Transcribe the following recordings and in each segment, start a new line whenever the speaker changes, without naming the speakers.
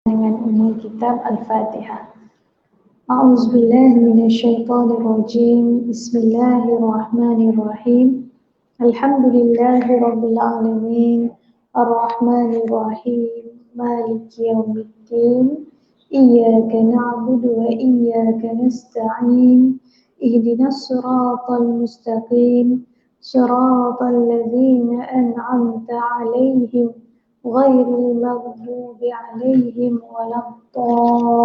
dengan umul kitab Al-Fatihah. A'udzubillahi minasyaitonirrajim. Bismillahirrahmanirrahim. Alhamdulillahi rabbil alamin. Ar-Rahmanirrahim. Maliki yaumiddin. Iyyaka na'budu wa iyyaka nasta'in. Ihdinas siratal mustaqim. Siratal ladzina an'amta 'alaihim غير المغضوب عليهم ولا الضالين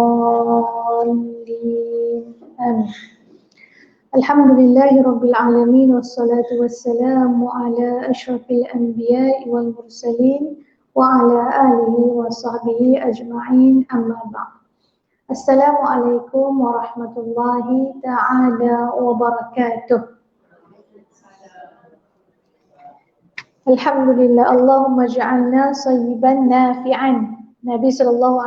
آمين. الحمد لله رب العالمين والصلاة والسلام على أشرف الأنبياء والمرسلين وعلى آله وصحبه أجمعين أما بعد. السلام عليكم ورحمة الله تعالى وبركاته. Alhamdulillah, Allahumma ja'alna sayyiban nafi'an. Nabi SAW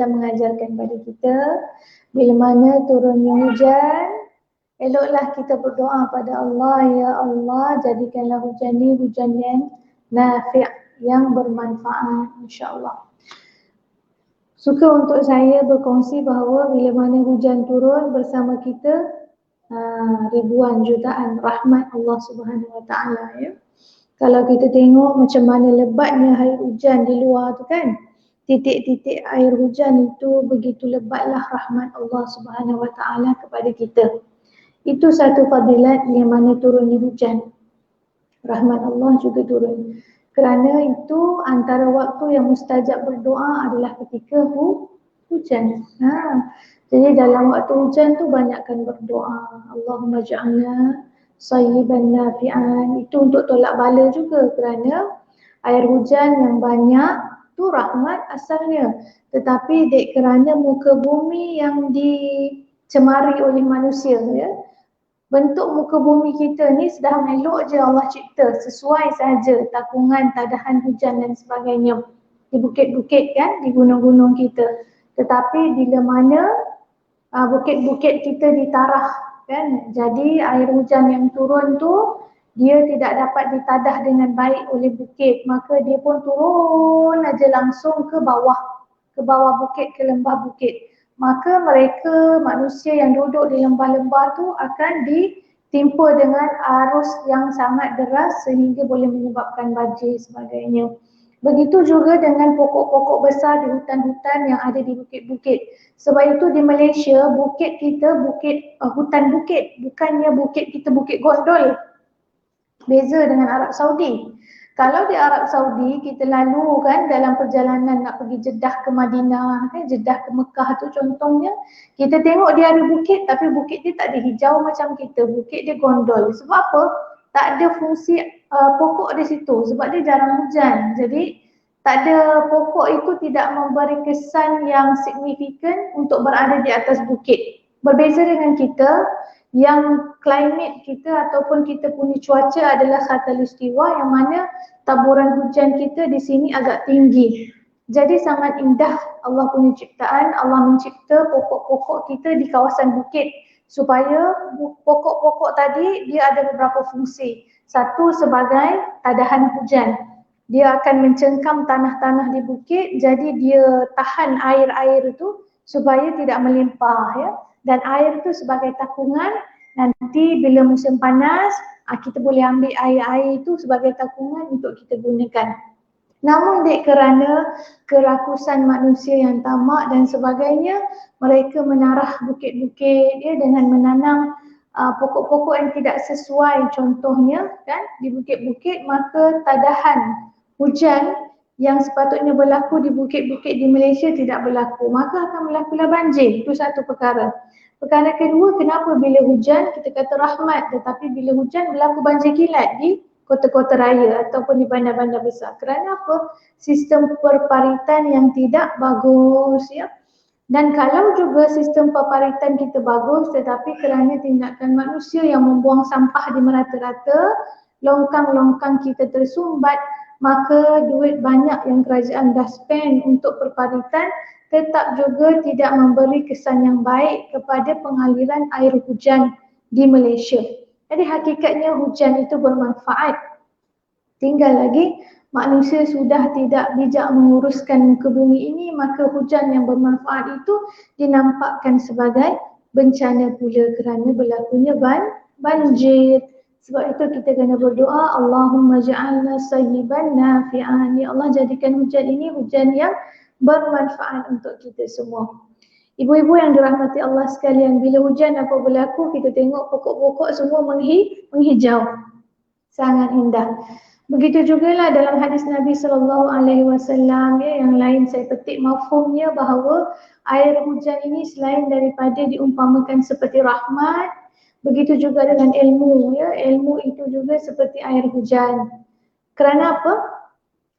mengajarkan kepada kita, bila mana turunnya hujan, eloklah kita berdoa pada Allah, ya Allah, jadikanlah hujan ni hujan yang nafi', yang bermanfaat, insyaAllah. Suka untuk saya berkongsi bahawa bila mana hujan turun bersama kita, ribuan jutaan rahmat Allah Subhanahu Wa Taala, ya. Kalau kita tengok macam mana lebatnya air hujan di luar tu kan, titik-titik air hujan itu begitu lebatlah rahmat Allah Subhanahu Wa Taala kepada kita. Itu satu fadilat yang mana turunnya hujan. Rahmat Allah juga turun. Kerana itu antara waktu yang mustajab berdoa adalah ketika hujan. Jadi dalam waktu hujan tu banyakkan berdoa. Allahumma ja'alna sayyiban nafi'an. Itu untuk tolak bala juga, kerana air hujan yang banyak tu rahmat asalnya, tetapi kerana muka bumi yang dicemari oleh manusia, ya. Bentuk muka bumi kita ni sedang elok je Allah cipta, sesuai saja takungan, tadahan hujan dan sebagainya di bukit-bukit kan, di gunung-gunung kita. Tetapi bila mana bukit-bukit kita ditarah kan, jadi air hujan yang turun tu dia tidak dapat ditadah dengan baik oleh bukit, maka dia pun turun aja langsung ke bawah bukit, ke lembah bukit. Maka mereka manusia yang duduk di lembah-lembah tu akan ditimpa dengan arus yang sangat deras sehingga boleh menyebabkan banjir sebagainya. Begitu juga dengan pokok-pokok besar di hutan-hutan yang ada di bukit-bukit. Sebab itu di Malaysia, bukit kita hutan bukit, bukannya bukit kita bukit gondol. Beza dengan Arab Saudi. Kalau di Arab Saudi, kita lalu kan dalam perjalanan nak pergi Jeddah ke Madinah, kan, Jeddah ke Mekah tu contohnya, kita tengok dia ada bukit, tapi bukit dia tak ada hijau macam kita, bukit dia gondol. Sebab apa? Tak ada fungsi pokok di situ, sebab dia jarang hujan. Jadi tak ada pokok itu, tidak memberi kesan yang signifikan untuk berada di atas bukit. Berbeza dengan kita yang climate kita ataupun kita punya cuaca adalah khatalustiwa, yang mana taburan hujan kita di sini agak tinggi. Jadi sangat indah Allah punya ciptaan. Allah mencipta pokok-pokok kita di kawasan bukit, supaya pokok-pokok tadi dia ada beberapa fungsi. Satu, sebagai tadahan hujan. Dia akan mencengkam tanah-tanah di bukit, jadi dia tahan air-air itu supaya tidak melimpah, ya. Dan air itu sebagai takungan, nanti bila musim panas kita boleh ambil air-air itu sebagai takungan untuk kita gunakan. Namun kerana kerakusan manusia yang tamak dan sebagainya, mereka menarah bukit-bukit, ya, dengan menanam pokok-pokok yang tidak sesuai, contohnya kan di bukit-bukit, maka tadahan hujan yang sepatutnya berlaku di bukit-bukit di Malaysia tidak berlaku, maka akan berlakulah banjir. Itu satu perkara. Perkara kedua, kenapa bila hujan kita kata rahmat, tetapi bila hujan berlaku banjir kilat di kota-kota raya ataupun di bandar-bandar besar? Kerana apa? Sistem perparitan yang tidak bagus, ya. Dan kalau juga sistem perparitan kita bagus, tetapi kerana tindakan manusia yang membuang sampah di merata-rata, longkang-longkang kita tersumbat, maka duit banyak yang kerajaan dah spend untuk perparitan tetap juga tidak memberi kesan yang baik kepada pengaliran air hujan di Malaysia. Jadi hakikatnya hujan itu bermanfaat. Tinggal lagi manusia sudah tidak bijak menguruskan muka bumi ini, maka hujan yang bermanfaat itu dinampakkan sebagai bencana pula kerana berlakunya banjir. Sebab itu kita kena berdoa, Allahumma ja'alna sayyiban nafi'an. Ya Allah, jadikan hujan ini hujan yang bermanfaat untuk kita semua. Ibu-ibu yang dirahmati Allah sekalian, bila hujan apa berlaku, kita tengok pokok-pokok semua menghijau. Sangat indah. Begitu jugalah dalam hadis Nabi SAW, ya, yang lain saya petik mafhumnya bahawa air hujan ini selain daripada diumpamakan seperti rahmat, begitu juga dengan ilmu, ya, ilmu itu juga seperti air hujan. Kerana apa?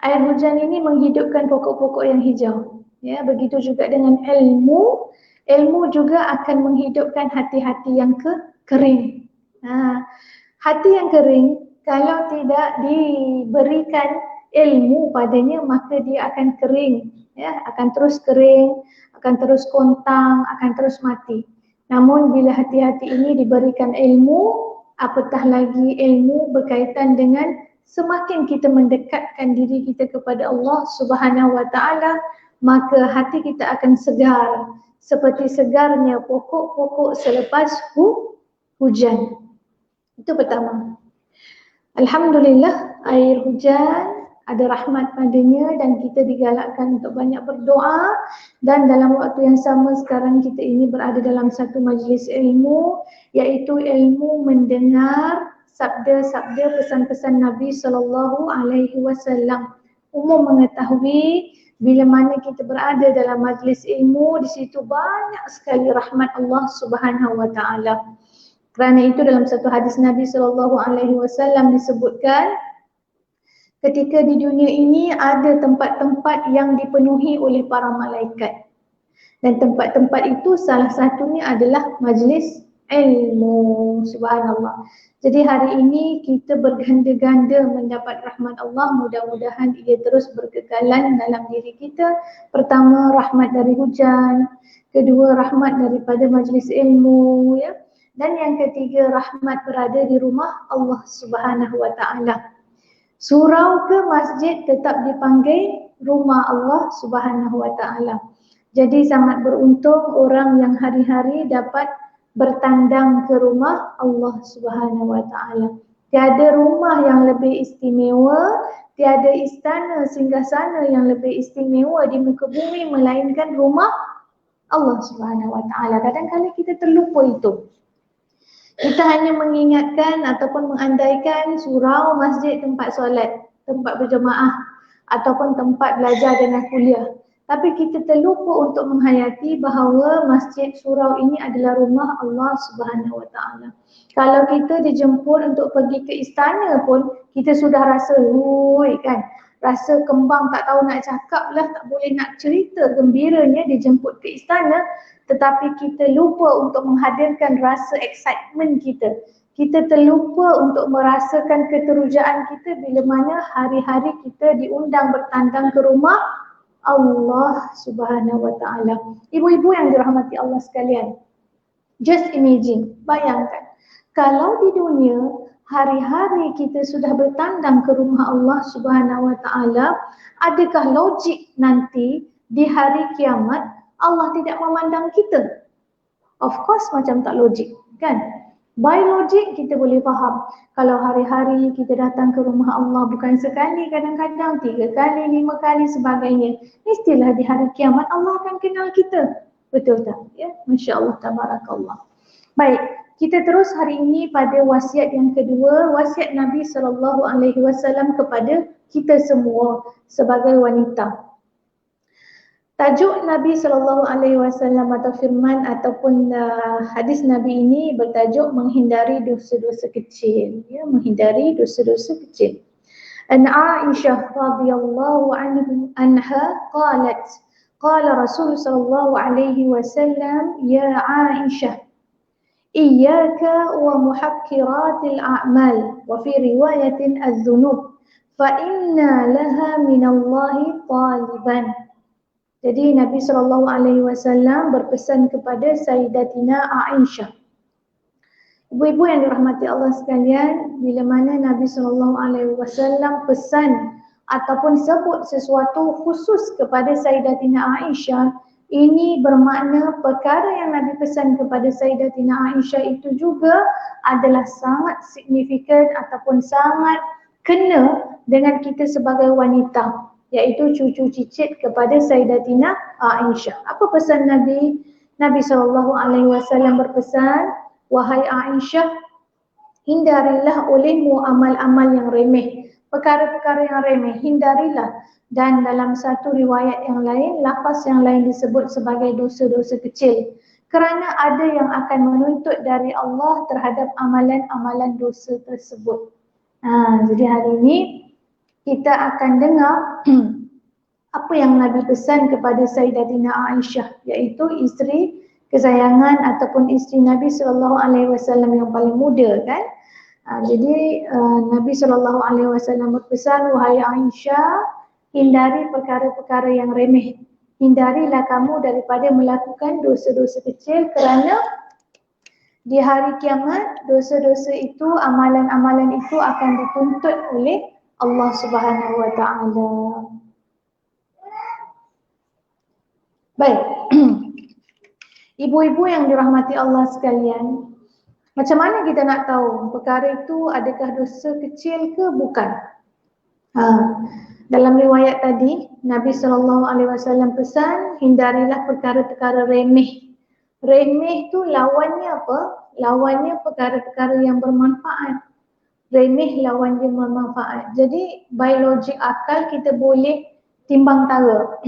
Air hujan ini menghidupkan pokok-pokok yang hijau. Ya, begitu juga dengan ilmu, ilmu juga akan menghidupkan hati-hati yang kering. Hati yang kering, kalau tidak diberikan ilmu padanya, maka dia akan kering, ya, akan terus kering, akan terus kontang, akan terus mati. Namun bila hati-hati ini diberikan ilmu, apatah lagi ilmu berkaitan dengan semakin kita mendekatkan diri kita kepada Allah Subhanahu wa taala, maka hati kita akan segar seperti segarnya pokok-pokok selepas hujan. Itu pertama. Alhamdulillah, air hujan ada rahmat padanya dan kita digalakkan untuk banyak berdoa, dan dalam waktu yang sama sekarang kita ini berada dalam satu majlis ilmu, iaitu ilmu mendengar sabda-sabda pesan-pesan Nabi SAW. Umum mengetahui bila mana kita berada dalam majlis ilmu, di situ banyak sekali rahmat Allah Subhanahu wa taala. Kerana itu dalam satu hadis Nabi SAW disebutkan, ketika di dunia ini ada tempat-tempat yang dipenuhi oleh para malaikat. Dan tempat-tempat itu salah satunya adalah majlis ilmu. Subhanallah. Jadi hari ini kita berganda-ganda mendapat rahmat Allah. Mudah-mudahan ia terus berkekalan dalam diri kita. Pertama, rahmat dari hujan. Kedua, rahmat daripada majlis ilmu, ya. Dan yang ketiga, rahmat berada di rumah Allah Subhanahu wa taala. Surau ke masjid tetap dipanggil rumah Allah Subhanahu wa taala. Jadi sangat beruntung orang yang hari-hari dapat bertandang ke rumah Allah Subhanahu wa taala. Tiada rumah yang lebih istimewa, tiada istana singgasana yang lebih istimewa di muka bumi melainkan rumah Allah Subhanahu wa taala. Kadang-kadang kita terlupa itu. Kita hanya mengingatkan ataupun mengandaikan surau, masjid, tempat solat, tempat berjemaah ataupun tempat belajar dan kuliah. Tapi kita terlupa untuk menghayati bahawa masjid, surau ini adalah rumah Allah Subhanahu wa taala. Kalau kita dijemput untuk pergi ke istana pun, kita sudah rasa kan, rasa kembang tak tahu nak cakap lah, tak boleh nak cerita gembiranya dijemput ke istana. Tetapi kita lupa untuk menghadirkan rasa excitement kita. Kita terlupa untuk merasakan keterujaan kita bila mana hari-hari kita diundang bertandang ke rumah Allah Subhanahu wa taala. Ibu-ibu yang dirahmati Allah sekalian, just imagine, bayangkan, kalau di dunia hari-hari kita sudah bertandang ke rumah Allah Subhanahu wa taala, adakah logik nanti di hari kiamat Allah tidak memandang kita? Of course macam tak logik, kan? By logic kita boleh faham. Kalau hari-hari kita datang ke rumah Allah bukan sekali, kadang-kadang 3 kali, 5 kali sebagainya, mestilah di hari kiamat Allah akan kenal kita. Betul tak? Ya, Masya Allah, tabarakallah. Baik, kita terus hari ini pada wasiat yang kedua, wasiat Nabi SAW kepada kita semua sebagai wanita. Tajuk Nabi SAW atau firman ataupun hadis Nabi ini bertajuk menghindari dosa-dosa kecil, ya, menghindari dosa-dosa kecil. An Aisyah radhiyallahu anha qalat, qala Rasul sallallahu alaihi wasallam, ya Aisyah, iyyaka wa muhakkiratil a'mal, wa fi riwayatin az-dzunub, fa inna laha minallahi taliban. Jadi Nabi SAW berpesan kepada Sayyidatina Aisyah. Ibu-ibu yang dirahmati Allah sekalian, bila mana Nabi SAW pesan ataupun sebut sesuatu khusus kepada Sayyidatina Aisyah, ini bermakna perkara yang Nabi pesan kepada Sayyidatina Aisyah itu juga adalah sangat signifikan ataupun sangat kena dengan kita sebagai wanita, iaitu cucu cicit kepada Sayyidatina Aisyah. Apa pesan Nabi? Nabi SAW berpesan, wahai Aisyah, hindarilah olehmu amal-amal yang remeh, perkara-perkara yang remeh, hindarilah. Dan dalam satu riwayat yang lain, lafaz yang lain disebut sebagai dosa-dosa kecil. Kerana ada yang akan menuntut dari Allah terhadap amalan-amalan dosa tersebut. Jadi hari ini kita akan dengar apa yang Nabi pesan kepada Sayyidatina Aisyah, iaitu isteri kesayangan ataupun isteri Nabi SAW yang paling muda kan. Jadi Nabi SAW berpesan, wahai Aisyah, hindari perkara-perkara yang remeh. Hindarilah kamu daripada melakukan dosa-dosa kecil, kerana di hari kiamat dosa-dosa itu, amalan-amalan itu akan dituntut oleh Allah Subhanahu Wa Taala. Baik. Ibu-ibu yang dirahmati Allah sekalian, macam mana kita nak tahu perkara itu adakah dosa kecil ke bukan? Dalam riwayat tadi, Nabi SAW pesan, hindarilah perkara-perkara remeh. Remeh tu lawannya apa? Lawannya perkara-perkara yang bermanfaat. Remeh lawan dia bermanfaat. Jadi, by logik akal kita boleh timbang tara.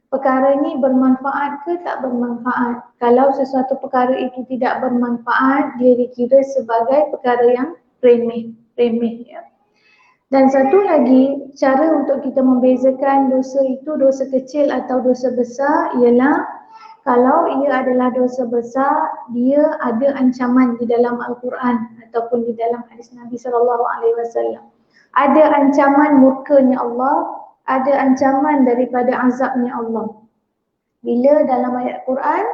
Perkara ini bermanfaat ke tak bermanfaat? Kalau sesuatu perkara itu tidak bermanfaat, dia dikira sebagai perkara yang remeh. Ya. Dan satu lagi, cara untuk kita membezakan dosa itu dosa kecil atau dosa besar ialah kalau ia adalah dosa besar, dia ada ancaman di dalam Al-Quran ataupun di dalam hadis Nabi SAW. Ada ancaman murkanya Allah, ada ancaman daripada azabnya Allah. Bila dalam ayat Quran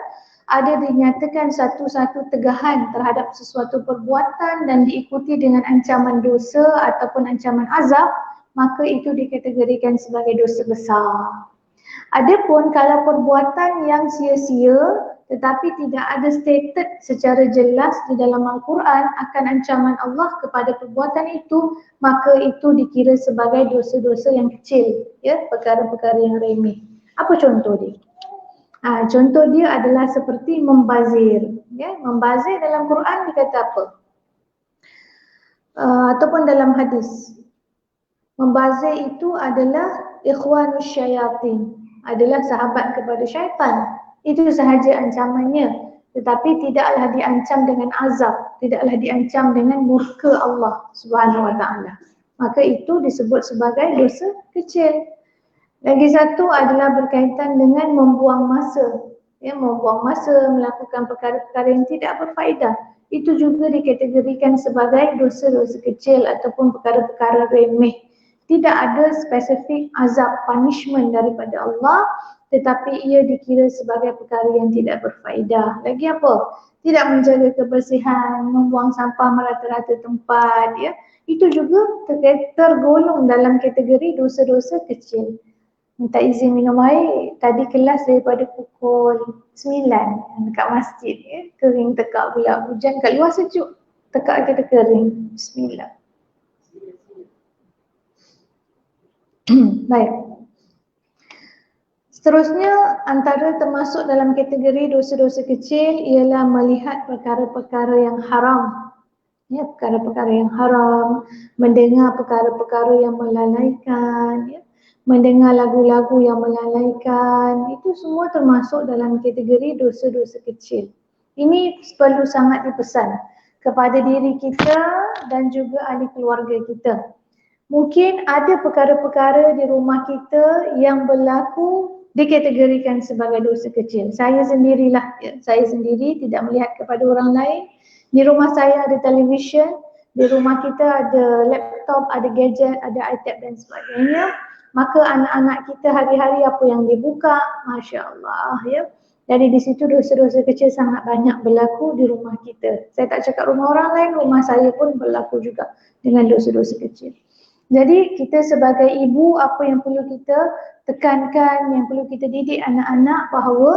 ada dinyatakan satu-satu tegahan terhadap sesuatu perbuatan dan diikuti dengan ancaman dosa ataupun ancaman azab, maka itu dikategorikan sebagai dosa besar. Adapun kalau perbuatan yang sia-sia tetapi tidak ada stated secara jelas di dalam Al-Quran akan ancaman Allah kepada perbuatan itu, maka itu dikira sebagai dosa-dosa yang kecil, ya, perkara-perkara yang remeh. Apa contoh dia? Contoh dia adalah seperti membazir. Ya, membazir dalam Quran dikata apa? Ataupun dalam hadis. Membazir itu adalah ikhwanus syayatin, adalah sahabat kepada syaitan. Itu sahaja ancamannya. Tetapi tidaklah diancam dengan azab, tidaklah diancam dengan murka Allah Subhanahu Wa Taala. Maka itu disebut sebagai dosa kecil. Lagi satu adalah berkaitan dengan membuang masa. Ya, membuang masa, melakukan perkara-perkara yang tidak berfaedah. Itu juga dikategorikan sebagai dosa-dosa kecil ataupun perkara-perkara remeh. Tidak ada spesifik azab, punishment daripada Allah, tetapi ia dikira sebagai perkara yang tidak berfaedah. Lagi apa? Tidak menjaga kebersihan, membuang sampah merata-rata tempat. Ya. Itu juga tergolong dalam kategori dosa-dosa kecil. Minta izin minum air, tadi kelas daripada pukul 9 dekat masjid, ya. Kering tekak pula, hujan kat luar sejuk, tekak kita kering. Bismillah. Baik. Seterusnya, antara termasuk dalam kategori dosa-dosa kecil ialah melihat perkara-perkara yang haram. Ya, perkara-perkara yang haram, mendengar perkara-perkara yang melalaikan, ya. Mendengar lagu-lagu yang melalaikan, itu semua termasuk dalam kategori dosa-dosa kecil. Ini perlu sangat dipesan kepada diri kita dan juga ahli keluarga kita. Mungkin ada perkara-perkara di rumah kita yang berlaku dikategorikan sebagai dosa kecil. Saya sendirilah, ya, saya sendiri tidak melihat kepada orang lain. Di rumah saya ada televisyen, di rumah kita ada laptop, ada gadget, ada iPad dan sebagainya. Maka anak-anak kita hari-hari apa yang dibuka, Masya Allah, ya. Jadi di situ dosa-dosa kecil sangat banyak berlaku di rumah kita. Saya tak cakap rumah orang lain, rumah saya pun berlaku juga dengan dosa-dosa kecil. Jadi kita sebagai ibu, apa yang perlu kita tekankan, yang perlu kita didik anak-anak bahawa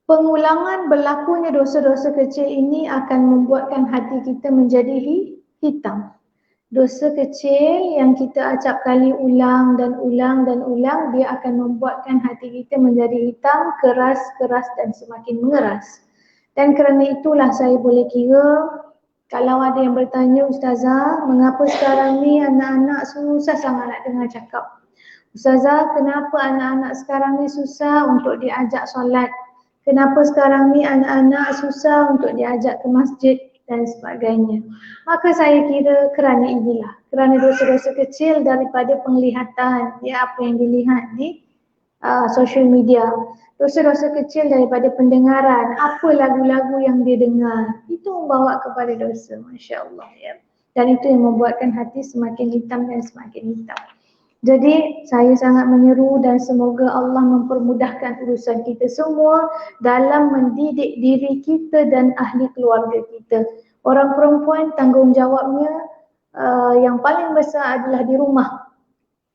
pengulangan berlakunya dosa-dosa kecil ini akan membuatkan hati kita menjadi hitam. Dosa kecil yang kita acap kali ulang dan ulang dan ulang, dia akan membuatkan hati kita menjadi hitam, keras dan semakin mengeras. Dan kerana itulah saya boleh kira, kalau ada yang bertanya, Ustazah, mengapa sekarang ni anak-anak susah sangat nak dengar cakap? Ustazah, kenapa anak-anak sekarang ni susah untuk diajak solat? Kenapa sekarang ni anak-anak susah untuk diajak ke masjid dan sebagainya? Maka saya kira kerana inilah, kerana dosa-dosa kecil daripada penglihatan, ya, apa yang dilihat di social media. Dosa-dosa kecil daripada pendengaran, apa lagu-lagu yang dia dengar, itu membawa kepada dosa, Masya Allah, ya. Dan itu yang membuatkan hati semakin hitam dan semakin hitam. Jadi saya sangat menyeru dan semoga Allah mempermudahkan urusan kita semua dalam mendidik diri kita dan ahli keluarga kita. Orang perempuan tanggungjawabnya yang paling besar adalah di rumah,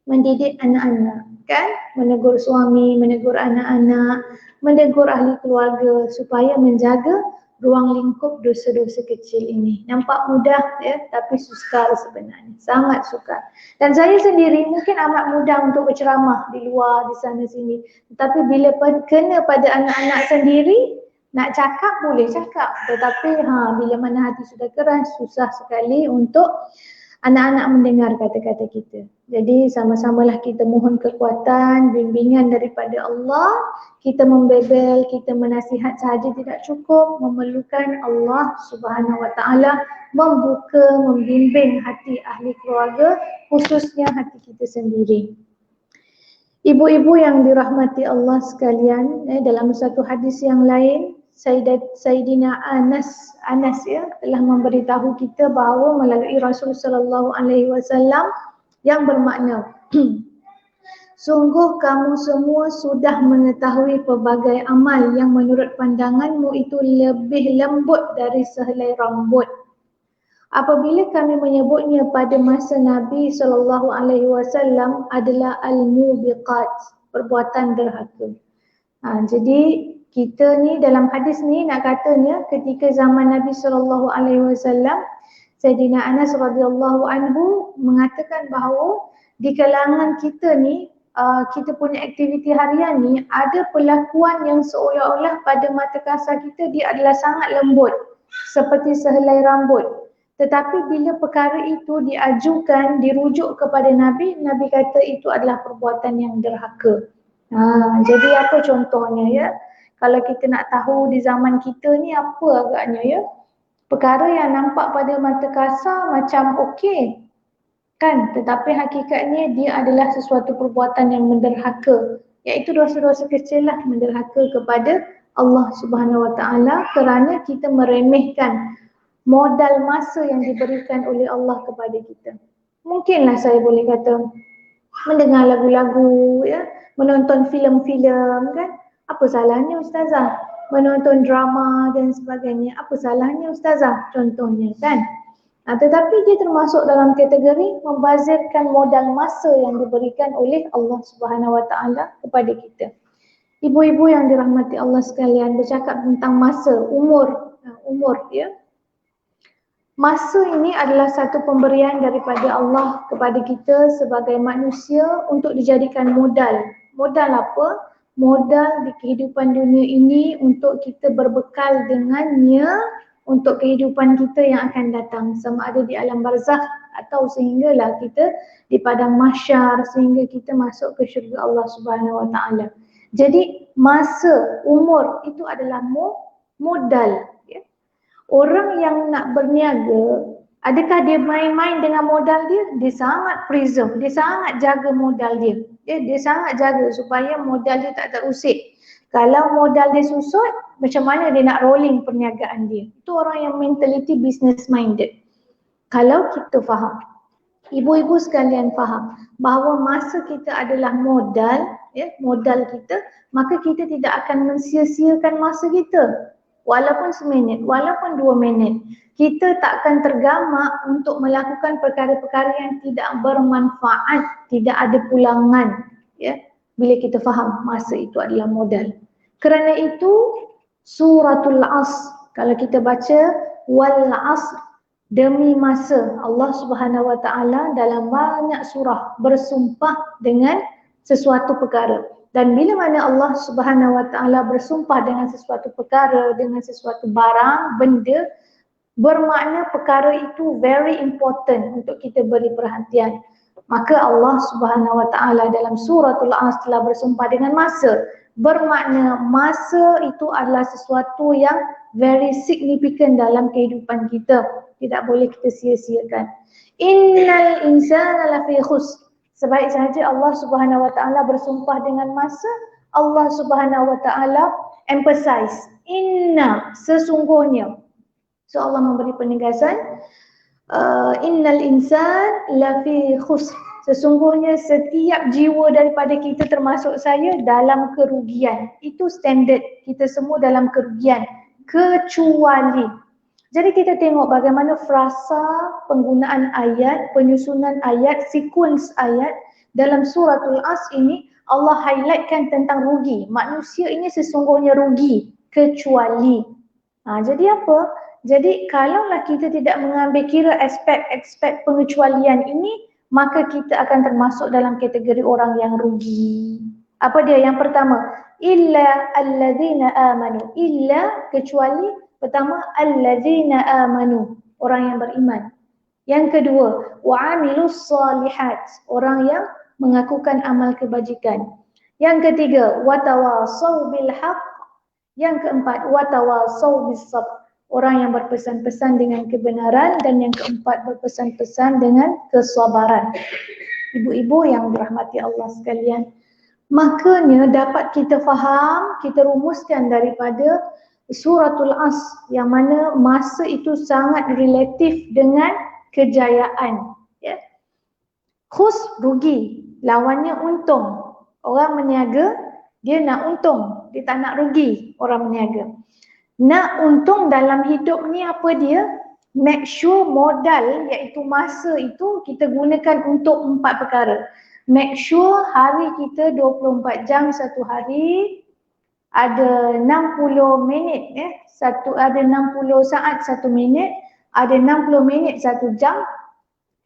mendidik anak-anak, kan? Menegur suami, menegur anak-anak, menegur ahli keluarga supaya menjaga ruang lingkup dosa-dosa kecil ini. Nampak mudah, ya, tapi sukar sebenarnya, sangat sukar. Dan saya sendiri mungkin amat mudah untuk berceramah di luar, di sana sini. Tetapi bila kena pada anak-anak sendiri, nak cakap boleh cakap. Tetapi bila mana hati sudah keras, susah sekali untuk anak-anak mendengar kata-kata kita. Jadi sama-samalah kita mohon kekuatan, bimbingan daripada Allah. Kita membebel, kita menasihat sahaja tidak cukup, memerlukan Allah Subhanahu Wa Taala membuka, membimbing hati ahli keluarga, khususnya hati kita sendiri. Ibu-ibu yang dirahmati Allah sekalian, dalam satu hadis yang lain, Sayyidina Anas ya telah memberitahu kita bahawa melalui Rasul sallallahu alaihi wasallam yang bermakna sungguh kamu semua sudah mengetahui pelbagai amal yang menurut pandanganmu itu lebih lembut dari sehelai rambut. Apabila kami menyebutnya pada masa Nabi sallallahu alaihi wasallam adalah al-mubiqat, perbuatan derhaka. Jadi kita ni dalam hadis ni nak katanya ketika zaman Nabi sallallahu alaihi wasallam, Sayyidina Anas radhiyallahu anhu mengatakan bahawa di kalangan kita ni kita punya aktiviti harian ni ada perlakuan yang seolah-olah pada mata kasar kita dia adalah sangat lembut seperti sehelai rambut. Tetapi bila perkara itu diajukan, dirujuk kepada Nabi, Nabi kata itu adalah perbuatan yang derhaka. Jadi apa contohnya, ya? Kalau kita nak tahu di zaman kita ni apa agaknya, ya, perkara yang nampak pada mata kasar macam okey, kan? Tetapi hakikatnya dia adalah sesuatu perbuatan yang menderhaka, iaitu dosa-dosa kecil lah, menderhaka kepada Allah Subhanahu Wa Taala kerana kita meremehkan modal masa yang diberikan oleh Allah kepada kita. Mungkinlah saya boleh kata mendengar lagu-lagu, ya, menonton filem-filem, kan? Apa salahnya Ustazah? Menonton drama dan sebagainya, apa salahnya Ustazah? Contohnya, kan? Tetapi dia termasuk dalam kategori membazirkan modal masa yang diberikan oleh Allah Subhanahu Wa Taala kepada kita. Ibu-ibu yang dirahmati Allah sekalian, bercakap tentang masa, umur, ya. Masa ini adalah satu pemberian daripada Allah kepada kita sebagai manusia untuk dijadikan modal. Modal apa? Modal di kehidupan dunia ini untuk kita berbekal dengannya untuk kehidupan kita yang akan datang, sama ada di alam barzakh atau sehinggalah kita di padang mahsyar, sehingga kita masuk ke syurga Allah Subhanahu Wa Taala. Jadi masa, umur itu adalah modal, ya. Orang yang nak berniaga, adakah dia main-main dengan modal dia? Dia sangat preserve, dia sangat jaga modal dia. Dia sangat jaga supaya modal dia tak terusik. Kalau modal dia susut, macam mana dia nak rolling perniagaan dia? Itu orang yang mentality business minded. Kalau kita faham, ibu-ibu sekalian faham bahawa masa kita adalah modal, ya, modal kita, maka kita tidak akan mensia-siakan masa kita. walaupun seminit, walaupun 2 minit, kita takkan tergamak untuk melakukan perkara-perkara yang tidak bermanfaat, tidak ada pulangan, ya, bila kita faham masa itu adalah modal. Kerana itu suratul Asr, kalau kita baca wal asr, demi masa, Allah Subhanahu Wa Taala dalam banyak surah bersumpah dengan sesuatu perkara. Dan bila mana Allah Subhanahu Wa Taala bersumpah dengan sesuatu perkara, dengan sesuatu barang, benda, bermakna perkara itu very important untuk kita beri perhatian. Maka Allah Subhanahu Wa Taala dalam suratul Asr telah bersumpah dengan masa. Bermakna masa itu adalah sesuatu yang very significant dalam kehidupan kita. Tidak boleh kita sia-siakan. Innal insana lafi khusr. Sebaik sahaja Allah Subhanahu Wa Taala bersumpah dengan masa, Allah Subhanahu Wa Taala emphasize inna, sesungguhnya. So Allah memberi penegasan innal insan lafi khusr. Sesungguhnya setiap jiwa daripada kita termasuk saya dalam kerugian. Itu standard, kita semua dalam kerugian, kecuali. Jadi kita tengok bagaimana frasa penggunaan ayat, penyusunan ayat, sequence ayat dalam suratul Asr ini. Allah highlightkan tentang rugi. Manusia ini sesungguhnya rugi, kecuali. Jadi apa? Jadi kalaulah kita tidak mengambil kira aspek-aspek pengecualian ini, maka kita akan termasuk dalam kategori orang yang rugi. Apa dia? Yang pertama, illa allazina amanu. Illa, kecuali. Pertama, allazina amanu, orang yang beriman. Yang kedua, wa amilus solihat, orang yang mengakukan amal kebajikan. Yang ketiga, wa tawasaw bil haqq. Yang keempat, wa tawasaw bis sabr, orang yang berpesan-pesan dengan kebenaran. Dan yang keempat, berpesan-pesan dengan kesabaran. Ibu-ibu yang dirahmati Allah sekalian, makanya dapat kita faham, kita rumuskan daripada suratul Asr, yang mana masa itu sangat relatif dengan kejayaan, ya. Khus, rugi, lawannya untung. Orang meniaga, dia nak untung, dia tak nak rugi. Orang meniaga nak untung dalam hidup ni, apa dia? Make sure modal, iaitu masa itu, kita gunakan untuk 4 perkara. Make sure hari kita 24 jam satu hari, ada 60 minit, ada 60 saat 1 minit, ada 60 minit 1 jam.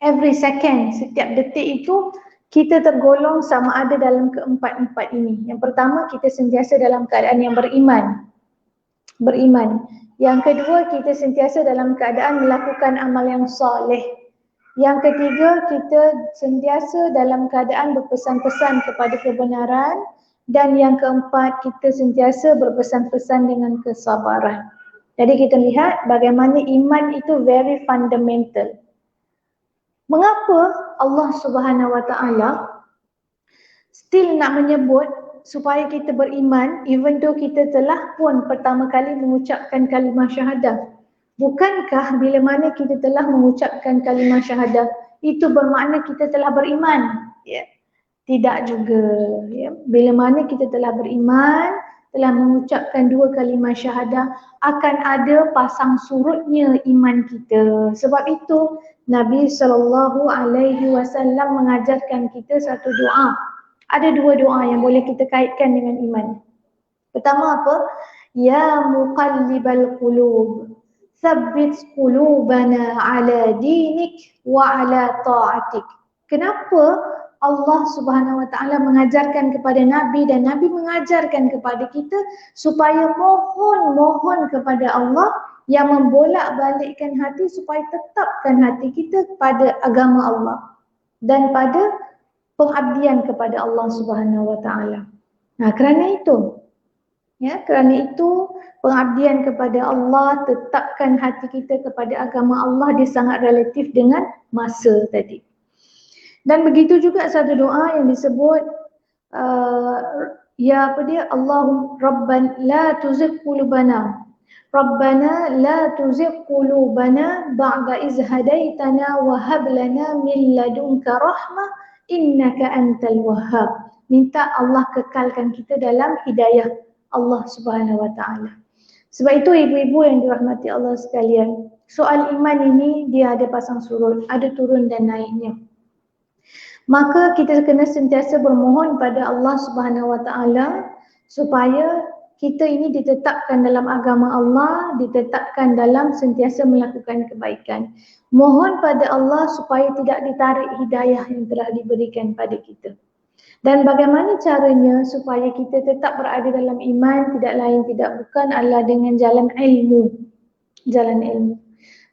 Every second, setiap detik itu kita tergolong sama ada dalam keempat-empat ini. Yang pertama, kita sentiasa dalam keadaan yang beriman. Yang kedua, kita sentiasa dalam keadaan melakukan amal yang soleh. Yang ketiga, kita sentiasa dalam keadaan berpesan-pesan kepada kebenaran. Dan yang keempat, kita sentiasa berpesan-pesan dengan kesabaran. Jadi kita lihat bagaimana iman itu very fundamental. Mengapa Allah Subhanahu Wa Taala still nak menyebut supaya kita beriman, even though kita telah pun pertama kali mengucapkan kalimah syahadah? Bukankah bila mana kita telah mengucapkan kalimah syahadah, itu bermakna kita telah beriman? Ya. Tidak juga, ya. Bila mana kita telah beriman, telah mengucapkan 2 kalimah syahadah, akan ada pasang surutnya iman kita. Sebab itu Nabi SAW mengajarkan kita satu doa. Ada 2 doa yang boleh kita kaitkan dengan iman. Pertama apa? Ya muqallibal qulub, tsabbit qulubana ala dinik wa ala ta'atik. Kenapa Allah Subhanahu Wa Taala mengajarkan kepada Nabi dan Nabi mengajarkan kepada kita supaya mohon kepada Allah yang membolak-balikkan hati supaya tetapkan hati kita pada agama Allah dan pada pengabdian kepada Allah Subhanahu Wa Taala. Kerana itu, kerana itu pengabdian kepada Allah, tetapkan hati kita kepada agama Allah, dia sangat relatif dengan masa tadi. Dan begitu juga satu doa yang disebut Allahumma Rabban la tuzigh qulubana. Rabbana la tuzigh qulubana ba'da iz hadaitana wa hab lana min ladunka rahmah innaka antal wahhab. Minta Allah kekalkan kita dalam hidayah Allah Subhanahu Wa Taala. Sebab itu ibu-ibu yang dirahmati Allah sekalian, soal iman ini dia ada pasang surut, ada turun dan naiknya. Maka kita kena sentiasa bermohon pada Allah Subhanahu Wa Taala supaya kita ini ditetapkan dalam agama Allah, ditetapkan dalam sentiasa melakukan kebaikan. Mohon pada Allah supaya tidak ditarik hidayah yang telah diberikan pada kita. Dan bagaimana caranya supaya kita tetap berada dalam iman, tidak lain tidak bukan adalah dengan jalan ilmu. Jalan ilmu.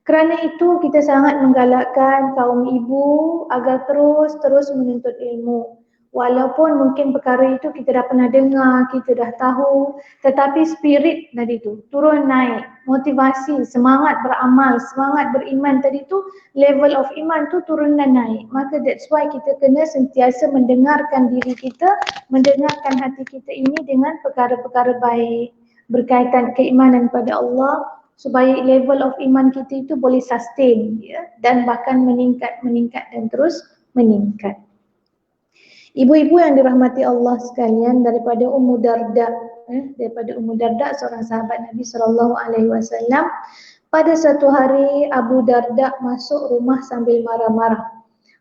Kerana itu kita sangat menggalakkan kaum ibu agar terus menuntut ilmu. Walaupun mungkin perkara itu kita dah pernah dengar, kita dah tahu, tetapi spirit tadi tu turun naik, motivasi, semangat beramal, semangat beriman tadi tu, level of iman tu turun dan naik. Maka that's why kita kena sentiasa mendengarkan diri kita, mendengarkan hati kita ini dengan perkara-perkara baik berkaitan keimanan pada Allah, supaya level of iman kita itu boleh sustain, ya, dan bahkan meningkat dan terus meningkat. Ibu-ibu yang dirahmati Allah sekalian, daripada Ummu Darda, seorang sahabat Nabi SAW, pada satu hari Abu Darda masuk rumah sambil marah-marah.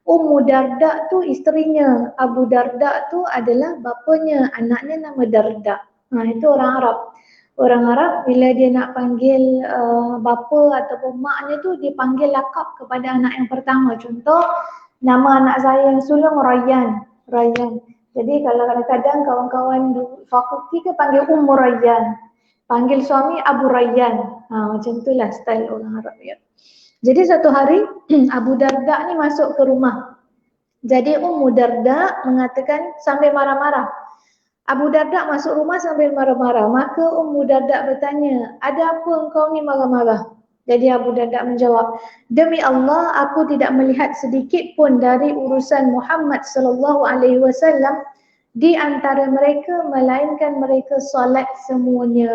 Ummu Darda tu isterinya, Abu Darda tu adalah bapanya, anaknya nama Darda. Itu orang Arab. Orang Arab bila dia nak panggil bapa ataupun maknya tu, dia panggil lakab kepada anak yang pertama. Contoh, nama anak saya yang sulung Rayyan. Jadi kalau kadang-kadang kawan-kawan di fakulti ke panggil Ummu Rayyan, panggil suami Abu Rayyan. Macam itulah style orang Arab, ya. Jadi satu hari Abu Darda ni masuk ke rumah. Jadi Ummu Darda mengatakan sambil marah-marah. Abu Darda masuk rumah sambil marah-marah. Maka Ummu Darda bertanya, ada apa engkau ni marah-marah? Jadi Abu Darda menjawab, demi Allah aku tidak melihat sedikit pun dari urusan Muhammad sallallahu alaihi wasallam di antara mereka melainkan mereka solat semuanya.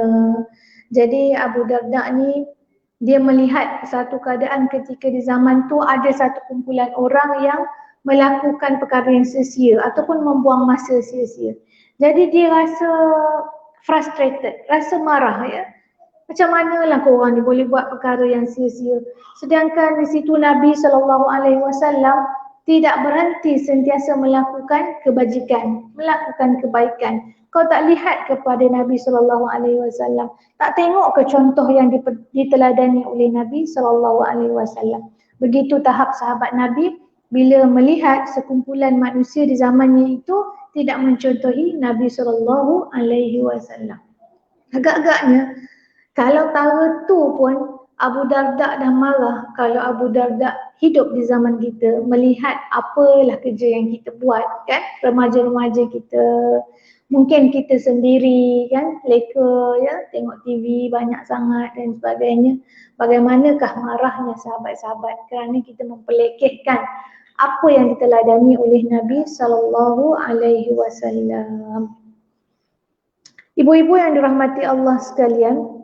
Jadi Abu Darda ni dia melihat satu keadaan ketika di zaman tu ada satu kumpulan orang yang melakukan perkara yang sia-sia ataupun membuang masa sia-sia. Jadi dia rasa frustrated, rasa marah, ya. Macam manalah korang ni boleh buat perkara yang sia-sia. Sedangkan di situ Nabi SAW tidak berhenti sentiasa melakukan kebajikan, melakukan kebaikan. Kau tak lihat kepada Nabi SAW, tak tengok ke contoh yang diteladani oleh Nabi SAW. Begitu tahap sahabat Nabi bila melihat sekumpulan manusia di zamannya itu tidak mencontohi Nabi SAW. Agak-agaknya kalau tahu tu pun Abu Darda dah marah. Kalau Abu Darda hidup di zaman kita, melihat apalah kerja yang kita buat, kan, remaja-remaja kita, mungkin kita sendiri, kan, leka, ya, tengok TV banyak sangat dan sebagainya. Bagaimanakah marahnya sahabat-sahabat kerana kita memperlekehkan apa yang diteladani oleh Nabi SAW. Ibu-ibu yang dirahmati Allah sekalian,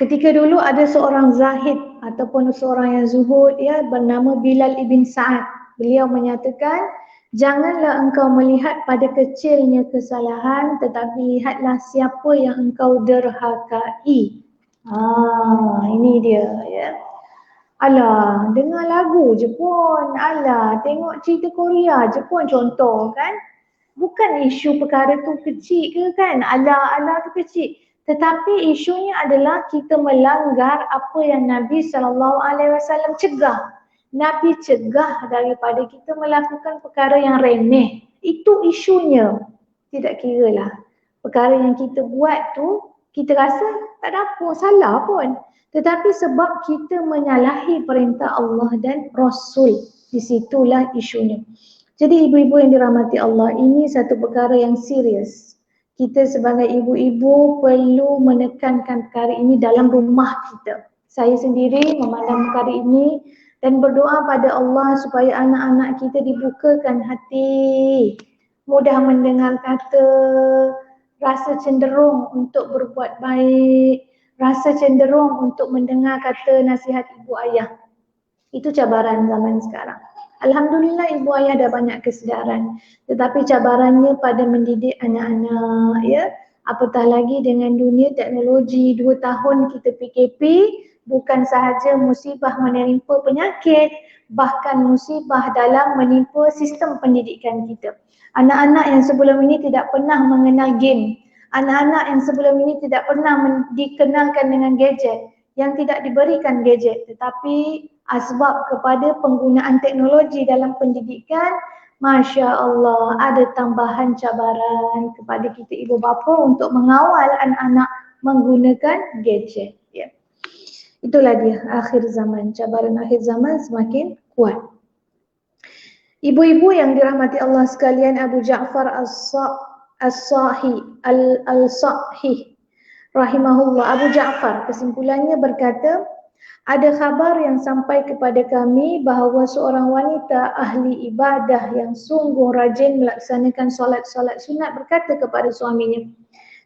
ketika dulu ada seorang zahid ataupun seorang yang zuhud, ya, bernama Bilal ibn Sa'ad. Beliau menyatakan, janganlah engkau melihat pada kecilnya kesalahan, tetapi lihatlah siapa yang engkau derhakai. Ini dia, ya. Alah, dengar lagu je pun, alah, tengok cerita Korea je pun contoh, kan. Bukan isu perkara tu kecil ke, kan, alah tu kecil. Tetapi isunya adalah kita melanggar apa yang Nabi SAW cegah. Nabi cegah daripada kita melakukan perkara yang remeh. Itu isunya. Tidak kira lah. Perkara yang kita buat tu, kita rasa tak ada apa, salah pun. Tetapi sebab kita menyalahi perintah Allah dan Rasul, di situlah isunya. Jadi ibu-ibu yang dirahmati Allah, ini satu perkara yang serius. Kita sebagai ibu-ibu perlu menekankan perkara ini dalam rumah kita. Saya sendiri memandang perkara ini dan berdoa pada Allah supaya anak-anak kita dibukakan hati, mudah mendengar kata, rasa cenderung untuk berbuat baik, rasa cenderung untuk mendengar kata nasihat ibu ayah. Itu cabaran zaman sekarang. Alhamdulillah ibu ayah dah banyak kesedaran. Tetapi cabarannya pada mendidik anak-anak, ya. Apatah lagi dengan dunia teknologi, 2 tahun kita PKP, bukan sahaja musibah menimpa penyakit, bahkan musibah dalam menimpa sistem pendidikan kita. Anak-anak yang sebelum ini tidak pernah mengenal game, anak-anak yang sebelum ini tidak pernah dikenalkan dengan gadget, yang tidak diberikan gadget, tetapi asbab kepada penggunaan teknologi dalam pendidikan, Masya Allah, ada tambahan cabaran kepada kita ibu bapa untuk mengawal anak-anak menggunakan gadget. Ya. Itulah dia akhir zaman, cabaran akhir zaman semakin kuat. Ibu-ibu yang dirahmati Allah sekalian, Abu Ja'far As-Sahih Al-Sahih rahimahullah, Abu Ja'far kesimpulannya berkata, ada khabar yang sampai kepada kami bahawa seorang wanita ahli ibadah yang sungguh rajin melaksanakan solat-solat sunat berkata kepada suaminya,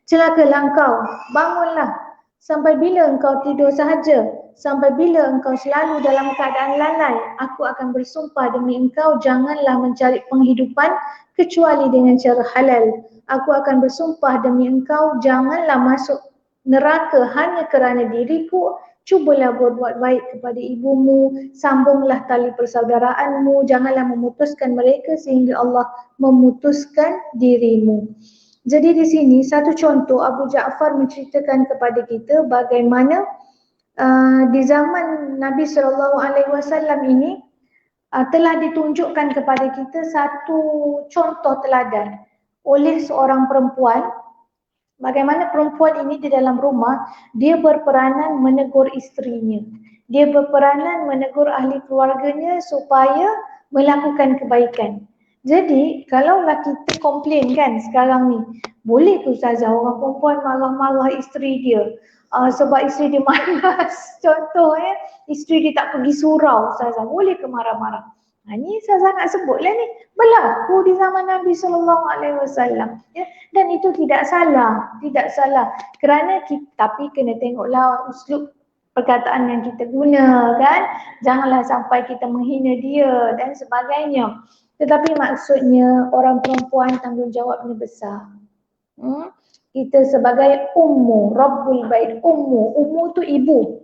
celakalah engkau, bangunlah. Sampai bila engkau tidur sahaja? Sampai bila engkau selalu dalam keadaan lalai? Aku akan bersumpah demi engkau, janganlah mencari penghidupan kecuali dengan cara halal. Aku akan bersumpah demi engkau, janganlah masuk neraka hanya kerana diriku. Cubalah berbuat baik kepada ibumu, sambunglah tali persaudaraanmu, janganlah memutuskan mereka sehingga Allah memutuskan dirimu. Jadi di sini satu contoh Abu Ja'far menceritakan kepada kita bagaimana di zaman Nabi SAW ini telah ditunjukkan kepada kita satu contoh teladan oleh seorang perempuan. Bagaimana perempuan ini di dalam rumah, dia berperanan menegur isterinya. Dia berperanan menegur ahli keluarganya supaya melakukan kebaikan. Jadi, kalaulah kita komplain kan sekarang ni, boleh ke Ustazah orang perempuan marah-marah isteri dia sebab isteri dia malas. Contohnya, isteri dia tak pergi surau Ustazah, boleh ke marah-marah? Ini Ustazah nak sebutlah ni, berlaku di zaman Nabi SAW. Ya? Dan itu tidak salah, kerana kita, tapi kena tengoklah uslub perkataan yang kita guna kan, janganlah sampai kita menghina dia dan sebagainya. Tetapi maksudnya orang perempuan tanggungjawabnya besar. Kita sebagai ummu, Rabbul Bait, ummu tu ibu.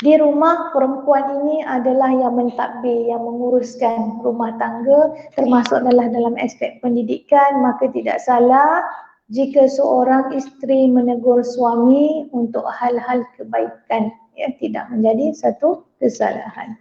Di rumah perempuan ini adalah yang mentadbir, yang menguruskan rumah tangga, termasuk dalam aspek pendidikan. Maka tidak salah jika seorang isteri menegur suami untuk hal-hal kebaikan, ya, tidak menjadi satu kesalahan.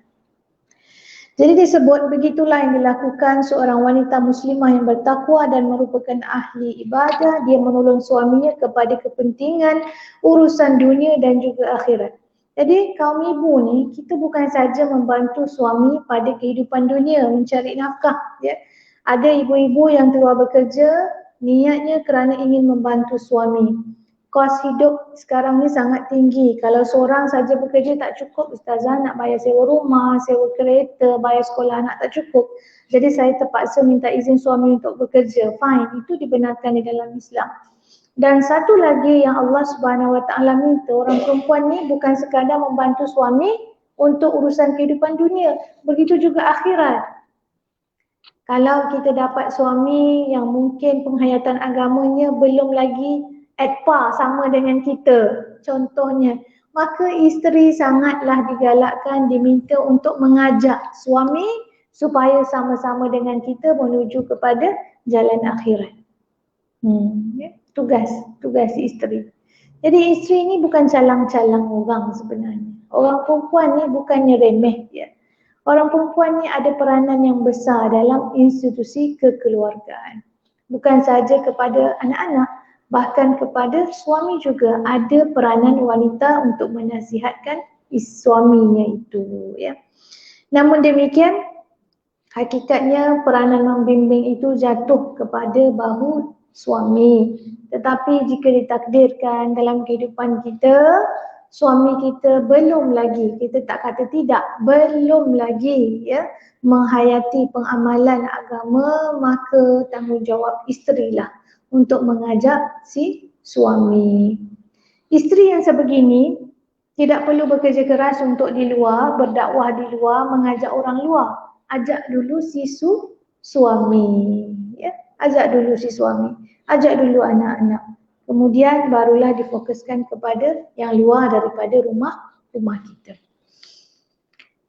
Jadi disebut begitulah yang dilakukan seorang wanita muslimah yang bertakwa dan merupakan ahli ibadah. Dia menolong suaminya kepada kepentingan urusan dunia dan juga akhirat. Jadi kaum ibu ni, kita bukan saja membantu suami pada kehidupan dunia, mencari nafkah. Ya. Ada ibu-ibu yang keluar bekerja, niatnya kerana ingin membantu suami. Kos hidup sekarang ni sangat tinggi. Kalau seorang saja bekerja tak cukup, Ustazah nak bayar sewa rumah, sewa kereta, bayar sekolah anak tak cukup. Jadi saya terpaksa minta izin suami untuk bekerja. Fine, itu dibenarkan di dalam Islam. Dan satu lagi yang Allah Subhanahu Wa Taala minta, orang perempuan ni bukan sekadar membantu suami untuk urusan kehidupan dunia, begitu juga akhirat. Kalau kita dapat suami yang mungkin penghayatan agamanya belum lagi at par sama dengan kita, contohnya, maka isteri sangatlah digalakkan, diminta untuk mengajak suami supaya sama-sama dengan kita menuju kepada jalan akhirat. Tugas isteri. Jadi isteri ni bukan calang-calang orang sebenarnya. Orang perempuan ni bukannya remeh dia. Orang perempuan ni ada peranan yang besar dalam institusi kekeluargaan. Bukan sahaja kepada anak-anak, bahkan kepada suami juga ada peranan wanita untuk menasihatkan suaminya itu. Ya. Namun demikian, hakikatnya peranan membimbing itu jatuh kepada bahu suami. Tetapi jika ditakdirkan dalam kehidupan kita, suami kita belum lagi, kita tak kata tidak, belum lagi ya menghayati pengamalan agama, maka tanggungjawab isterilah untuk mengajak si suami. Isteri yang sebegini tidak perlu bekerja keras untuk di luar, berdakwah di luar, mengajak orang luar. Ajak dulu si suami, ya. Ajak dulu si suami, ajak dulu anak-anak. Kemudian barulah difokuskan kepada yang luar daripada rumah kita.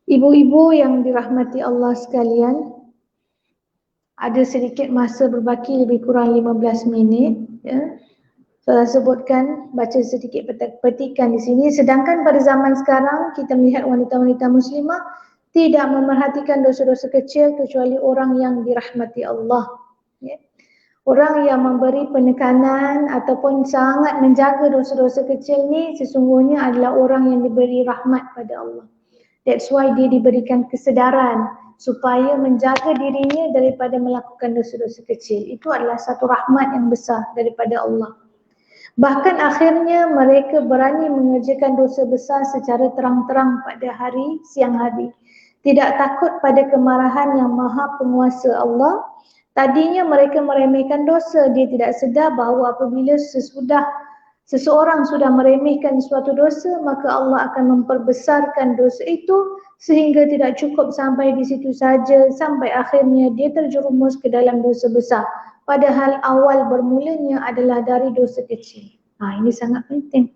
Ibu-ibu yang dirahmati Allah sekalian, ada sedikit masa berbaki lebih kurang 15 minit. Ya. Saya sebutkan, baca sedikit petikan di sini. Sedangkan pada zaman sekarang, kita melihat wanita-wanita muslimah tidak memerhatikan dosa-dosa kecil kecuali orang yang dirahmati Allah. Ya. Orang yang memberi penekanan ataupun sangat menjaga dosa-dosa kecil ni sesungguhnya adalah orang yang diberi rahmat pada Allah. That's why dia diberikan kesedaran supaya menjaga dirinya daripada melakukan dosa-dosa kecil. Itu adalah satu rahmat yang besar daripada Allah. Bahkan akhirnya mereka berani mengerjakan dosa besar secara terang-terang pada siang hari. Tidak takut pada kemarahan yang maha penguasa Allah. Tadinya mereka meremehkan dosa, dia tidak sedar bahawa apabila seseorang sudah meremehkan suatu dosa, maka Allah akan memperbesarkan dosa itu sehingga tidak cukup sampai di situ saja, sampai akhirnya dia terjerumus ke dalam dosa besar. Padahal awal bermulanya adalah dari dosa kecil. Ini sangat penting.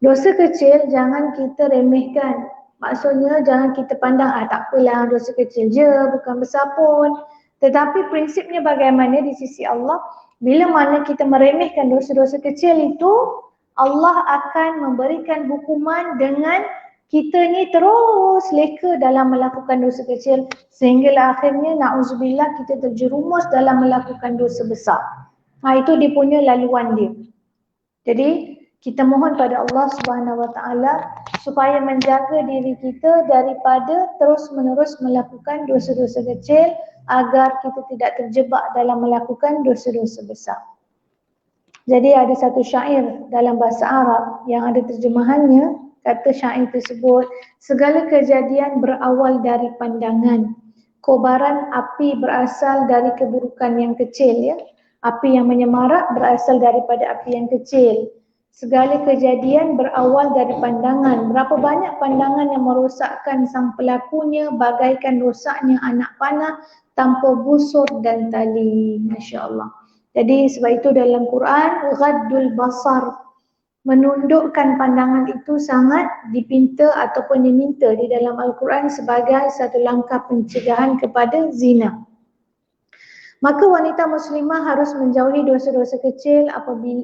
Dosa kecil jangan kita remehkan. Maksudnya jangan kita pandang, tak apalah dosa kecil je, bukan besar pun. Tetapi prinsipnya bagaimana di sisi Allah, bila mana kita meremehkan dosa-dosa kecil itu, Allah akan memberikan hukuman dengan kita ni terus leka dalam melakukan dosa kecil sehinggalah akhirnya na'udzubillah kita terjerumus dalam melakukan dosa besar. Itu dia punya laluan dia. Jadi kita mohon pada Allah Subhanahu Wa Taala supaya menjaga diri kita daripada terus-menerus melakukan dosa-dosa kecil agar kita tidak terjebak dalam melakukan dosa-dosa besar. Jadi ada satu syair dalam bahasa Arab yang ada terjemahannya, kata syair tersebut, segala kejadian berawal dari pandangan. Kobaran api berasal dari keburukan yang kecil, ya. Api yang menyemarak berasal daripada api yang kecil. Segala kejadian berawal dari pandangan. Berapa banyak pandangan yang merosakkan sang pelakunya bagaikan rosaknya anak panah tanpa busur dan tali. Masya Allah. Jadi sebab itu dalam Quran, ghaddul basar, menundukkan pandangan itu sangat dipinta ataupun diminta di dalam Al-Quran sebagai satu langkah pencegahan kepada zina. Maka wanita muslimah harus menjauhi dosa-dosa kecil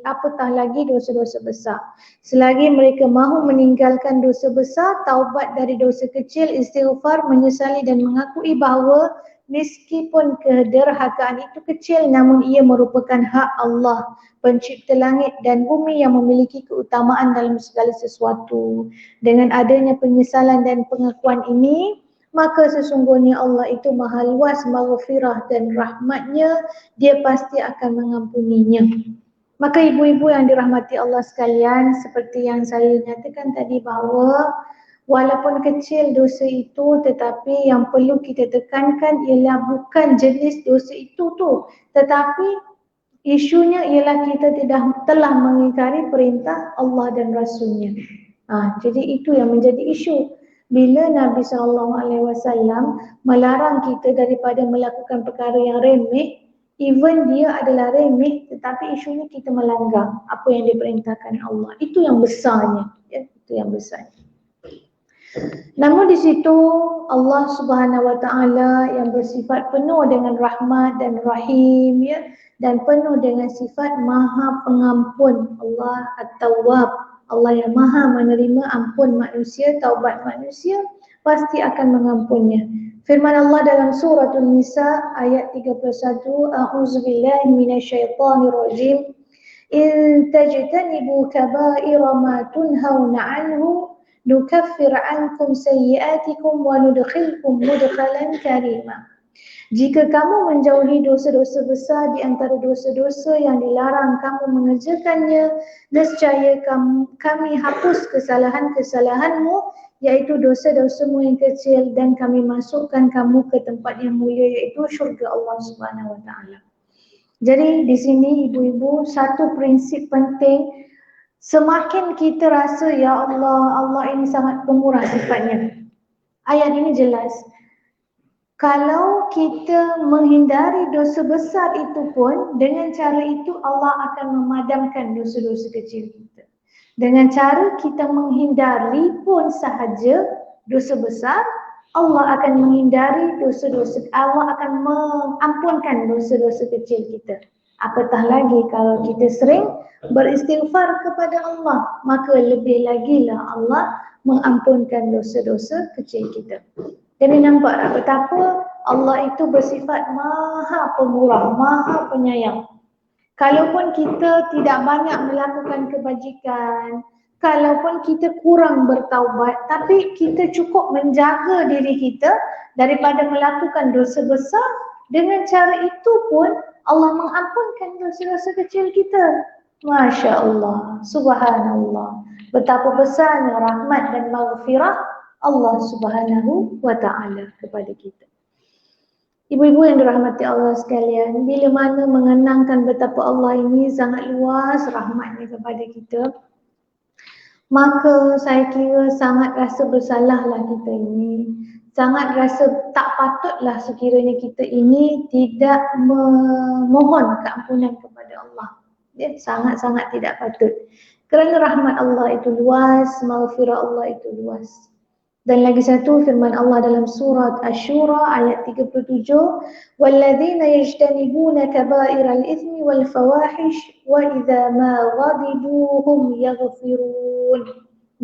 apatah lagi dosa-dosa besar. Selagi mereka mahu meninggalkan dosa besar, taubat dari dosa kecil, istighfar, menyesali dan mengakui bahawa meskipun kederhakaan itu kecil namun ia merupakan hak Allah, pencipta langit dan bumi yang memiliki keutamaan dalam segala sesuatu. Dengan adanya penyesalan dan pengakuan ini, maka sesungguhnya Allah itu maha luas maghfirah dan rahmatnya, dia pasti akan mengampuninya. Maka ibu-ibu yang dirahmati Allah sekalian, seperti yang saya nyatakan tadi bahawa walaupun kecil dosa itu, tetapi yang perlu kita tekankan ialah bukan jenis dosa itu tu, tetapi isunya ialah kita telah mengingkari perintah Allah dan Rasulnya. Jadi itu yang menjadi isu. Bila Nabi SAW melarang kita daripada melakukan perkara yang remeh, even dia adalah remeh, tetapi isunya kita melanggar apa yang diperintahkan Allah. Itu yang besarnya, ya, itu yang besarnya. Namun di situ Allah Subhanahu Wa Taala yang bersifat penuh dengan rahmat dan rahim, ya, dan penuh dengan sifat maha pengampun. Allah At-Tawwab, Allah yang maha menerima ampun manusia, taubat manusia, pasti akan mengampunnya. Firman Allah dalam surah An-Nisa ayat 31, A'udzubillahi minasyaitonirrajim. In tajtanibu kaba'ira ma tunhauna anhu nukaffir ankum sayyi'atikum wa nudkhilkum mudkhalan karima. Jika kamu menjauhi dosa-dosa besar di antara dosa-dosa yang dilarang kamu mengerjakannya, nescaya kami hapus kesalahan-kesalahanmu, iaitu dosa-dosamu yang kecil, dan kami masukkan kamu ke tempat yang mulia, iaitu syurga Allah Subhanahu Wa Taala. Jadi di sini ibu-ibu, satu prinsip penting, semakin kita rasa ya Allah, Allah ini sangat pemurah sifatnya. Ayat ini jelas. Kalau kita menghindari dosa besar itu pun, dengan cara itu Allah akan memadamkan dosa-dosa kecil kita. Dengan cara kita menghindari pun sahaja dosa besar, Allah akan menghindari dosa-dosa, Allah akan mengampunkan dosa-dosa kecil kita. Apatah lagi kalau kita sering beristighfar kepada Allah, maka lebih lagi lah Allah mengampunkan dosa-dosa kecil kita. Jadi nampak tak betapa Allah itu bersifat maha pemurah, maha penyayang. Kalaupun kita tidak banyak melakukan kebajikan, kalaupun kita kurang bertaubat, tapi kita cukup menjaga diri kita daripada melakukan dosa besar, dengan cara itu pun Allah mengampunkan dosa-dosa kecil kita. Masya Allah, subhanallah. Betapa besarnya rahmat dan maghfirah Allah subhanahu wa ta'ala kepada kita. Ibu-ibu yang dirahmati Allah sekalian, bila mana mengenangkan betapa Allah ini sangat luas rahmatnya kepada kita, maka saya kira sangat rasa bersalahlah kita ini. Sangat rasa tak patutlah sekiranya kita ini tidak memohon keampunan kepada Allah. Ya, sangat-sangat tidak patut. Kerana rahmat Allah itu luas, maghfirah Allah itu luas. Dan lagi satu firman Allah dalam surat Asy-Syura ayat 37, "Walladzina yajtanibuna kaba'iral itsmi wal fawahish wa idza ma ghadibu hum yaghfirun."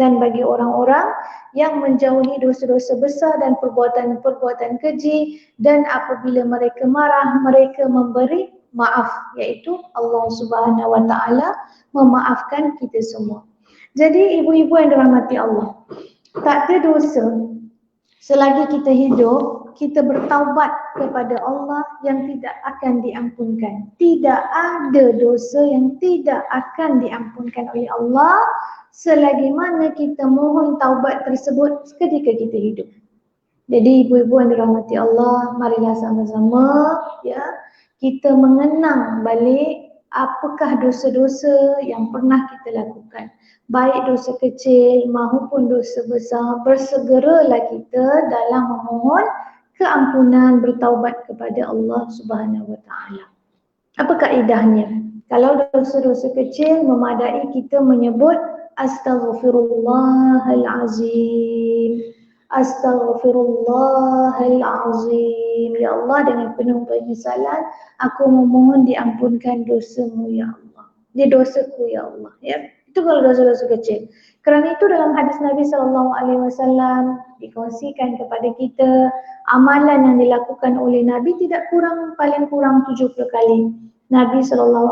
Dan bagi orang-orang yang menjauhi dosa-dosa besar dan perbuatan-perbuatan keji, dan apabila mereka marah mereka memberi maaf, iaitu Allah Subhanahu wa taala memaafkan kita semua. Jadi ibu-ibu yang dirahmati Allah, tak ada dosa selagi kita hidup, kita bertaubat kepada Allah yang tidak akan diampunkan. Tidak ada dosa yang tidak akan diampunkan oleh Allah selagi mana kita mohon taubat tersebut ketika kita hidup. Jadi ibu-ibu yang dirahmati Allah, marilah sama-sama ya kita mengenang balik apakah dosa-dosa yang pernah kita lakukan. Baik dosa kecil maupun dosa besar, bersegeralah kita dalam memohon keampunan, bertaubat kepada Allah Subhanahu wa taala. Apa kaedahnya? Kalau dosa-dosa kecil memadai kita menyebut astaghfirullahalazim. Astaghfirullahalazim. Ya Allah, dengan penuh penyesalan aku memohon diampunkan dosamu ya Allah. Dia dosaku ya Allah, ya. Itu kalau dosa-dosa kecil. Kerana itu dalam hadis Nabi SAW dikongsikan kepada kita, amalan yang dilakukan oleh Nabi tidak kurang, paling kurang 70 kali. Nabi SAW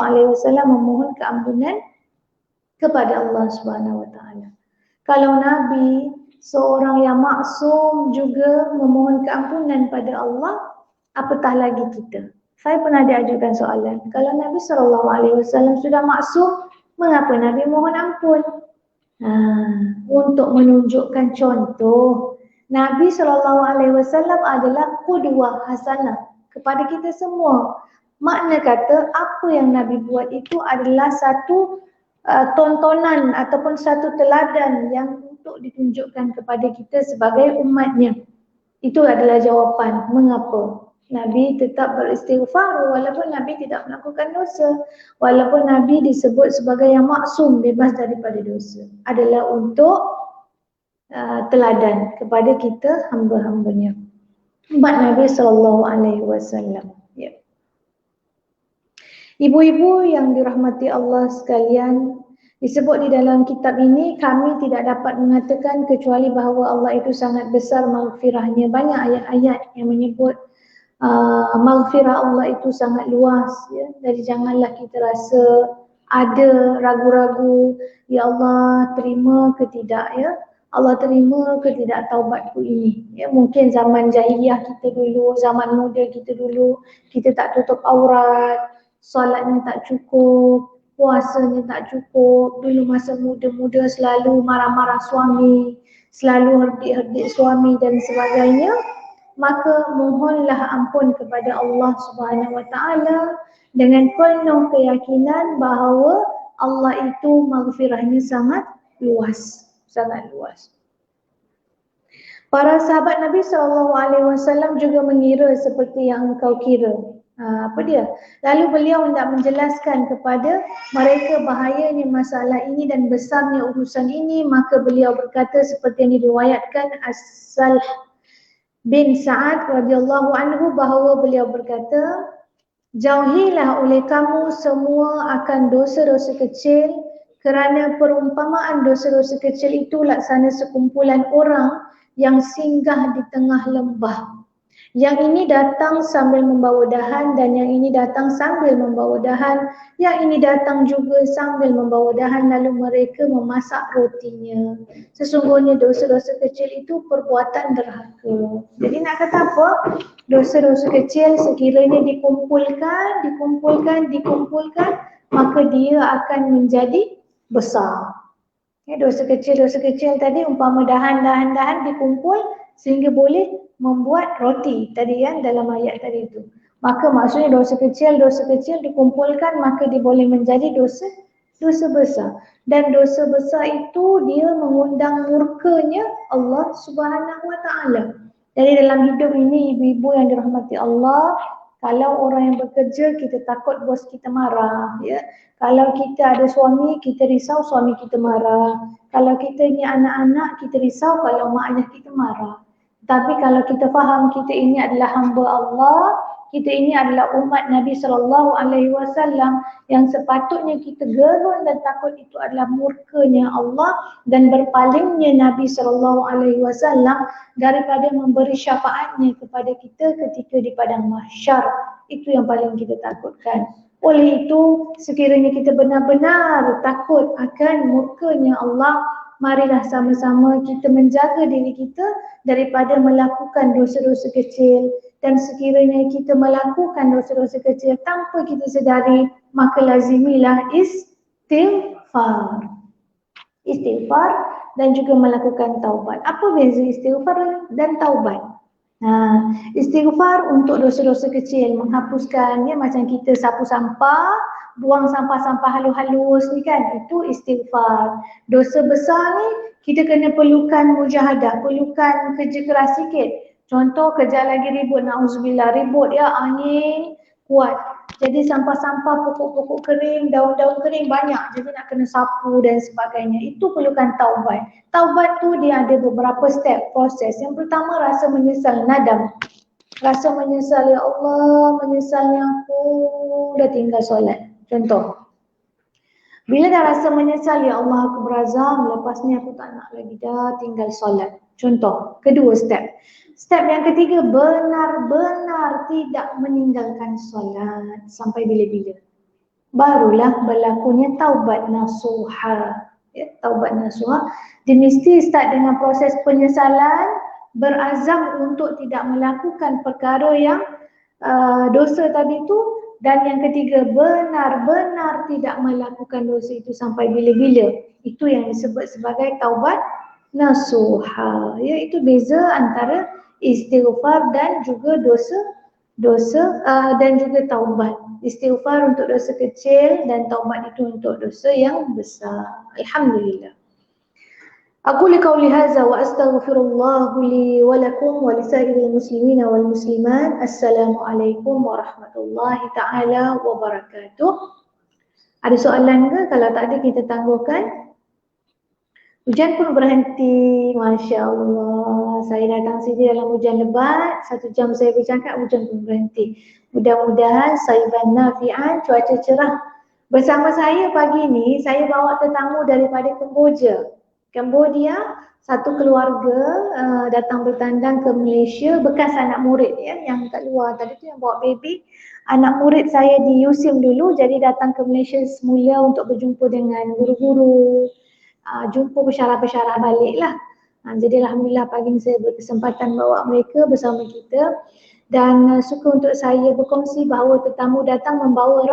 memohon keampunan kepada Allah Subhanahu wa taala. Kalau Nabi seorang yang maksum juga memohon keampunan pada Allah, apatah lagi kita. Saya pernah diajukan soalan, kalau Nabi SAW sudah maksum, mengapa Nabi mohon ampun? Untuk menunjukkan contoh, Nabi SAW adalah qudwah hasanah kepada kita semua. Makna kata apa yang Nabi buat itu adalah satu tontonan ataupun satu teladan yang untuk ditunjukkan kepada kita sebagai umatnya. Itu adalah jawapan mengapa Nabi tetap beristighfar walaupun Nabi tidak melakukan dosa. Walaupun Nabi disebut sebagai yang maksum, bebas daripada dosa. Adalah untuk teladan kepada kita hamba-hambanya. Umat Nabi SAW. Ya. Ibu-ibu yang dirahmati Allah sekalian, disebut di dalam kitab ini, kami tidak dapat mengatakan kecuali bahawa Allah itu sangat besar maghfirahnya. Banyak ayat-ayat yang menyebut maghfirah Allah itu sangat luas, ya. Jadi janganlah kita rasa ada ragu-ragu, ya Allah terima ke tidak, ya. Allah terima ke tidak taubatku ini, ya. Mungkin zaman jahiliyah kita dulu, zaman muda kita dulu, kita tak tutup aurat, solatnya tak cukup, puasanya tak cukup, dulu masa muda-muda selalu marah-marah suami, selalu herdik-herdik suami dan sebagainya. Maka mohonlah ampun kepada Allah Subhanahu wa taala dengan penuh keyakinan bahawa Allah itu maghfirahnya sangat luas, sangat luas. Para sahabat Nabi SAW juga mengira seperti yang engkau kira. Apa dia? Lalu beliau hendak menjelaskan kepada mereka bahayanya masalah ini dan besarnya urusan ini, maka beliau berkata seperti yang diriwayatkan As-Salh bin Sa'ad radhiyallahu anhu bahawa beliau berkata, jauhilah oleh kamu semua akan dosa-dosa kecil kerana perumpamaan dosa-dosa kecil itu laksana sekumpulan orang yang singgah di tengah lembah. Yang ini datang sambil membawa dahan dan yang ini datang sambil membawa dahan. Yang ini datang juga sambil membawa dahan lalu mereka memasak rotinya. Sesungguhnya dosa-dosa kecil itu perbuatan derhaka. Jadi nak kata apa? Dosa-dosa kecil sekiranya dikumpulkan, maka dia akan menjadi besar. Dosa kecil tadi umpama dahan-dahan dikumpul sehingga boleh membuat roti tadi kan dalam ayat tadi itu. Maka maksudnya dosa kecil dikumpulkan maka dia boleh menjadi dosa besar. Dan dosa besar itu dia mengundang murkanya Allah Subhanahu Wa Taala. Jadi dalam hidup ini ibu-ibu yang dirahmati Allah, kalau orang yang bekerja kita takut bos kita marah, ya. Kalau kita ada suami, kita risau suami kita marah. Kalau kita ni anak-anak, kita risau kalau mak ayah kita marah. Tapi kalau kita faham kita ini adalah hamba Allah, kita ini adalah umat Nabi SAW yang sepatutnya kita gerun dan takut itu adalah murkanya Allah dan berpalingnya Nabi SAW daripada memberi syafaatnya kepada kita ketika di padang mahsyar. Itu yang paling kita takutkan. Oleh itu, sekiranya kita benar-benar takut akan murkanya Allah, marilah sama-sama kita menjaga diri kita daripada melakukan dosa-dosa kecil. Dan sekiranya kita melakukan dosa-dosa kecil tanpa kita sedari, maka lazimilah istighfar. Istighfar dan juga melakukan taubat. Apa beza istighfar dan taubat? Istighfar untuk dosa-dosa kecil, menghapuskan ya, macam kita sapu sampah, buang sampah-sampah halus-halus ni kan, itu istighfar. Dosa besar ni kita kena perlukan mujahadah, perlukan kerja keras sikit. Contoh kerja lagi ribut, na'udzubillah, ribut ya, angin kuat. Jadi sampah-sampah, pokok-pokok kering, daun-daun kering banyak. Jadi nak kena sapu dan sebagainya. Itu perlukan taubat. Taubat tu dia ada beberapa step, proses. Yang pertama rasa menyesal, nadam. Rasa menyesal, ya Allah, menyesalnya aku dah tinggal solat. Contoh. Bila dah rasa menyesal, ya Allah aku berazam, lepas ni aku tak nak lagi dah tinggal solat. Contoh. Kedua step. Step yang ketiga, benar-benar tidak meninggalkan solat sampai bila-bila. Barulah berlakunya taubat nasuha. Ya, taubat nasuha. Dia mesti start dengan proses penyesalan, berazam untuk tidak melakukan perkara yang dosa tadi tu. Dan yang ketiga, benar-benar tidak melakukan dosa itu sampai bila-bila. Itu yang disebut sebagai taubat nasuha. Ya, itu beza antara istighfar dan juga dosa dan juga taubat. Istighfar untuk dosa kecil dan taubat itu untuk dosa yang besar. Alhamdulillah. Aqulu qawli hadza wa astaghfirullah li wa lakum wa lisairil muslimina wal muslimat. Assalamualaikum warahmatullahi taala wabarakatuh. Ada soalan ke? Kalau tak ada kita tangguhkan. Hujan pun berhenti, Masya Allah. Saya datang sini dalam hujan lebat, 1 jam saya bercakap, hujan pun berhenti. Mudah-mudahan sayyiban nafi'an, cuaca cerah. Bersama saya pagi ni, saya bawa tetamu daripada Kamboja, satu keluarga datang bertandang ke Malaysia, bekas anak murid ya, yang kat luar tadi tu yang bawa baby. Anak murid saya di USIM dulu, jadi datang ke Malaysia semula untuk berjumpa dengan guru-guru. Jumpa bersyarah-bersyarah balik lah. Jadi Alhamdulillah pagi ini saya berkesempatan bawa mereka bersama kita dan suka untuk saya berkongsi bahawa tetamu datang membawa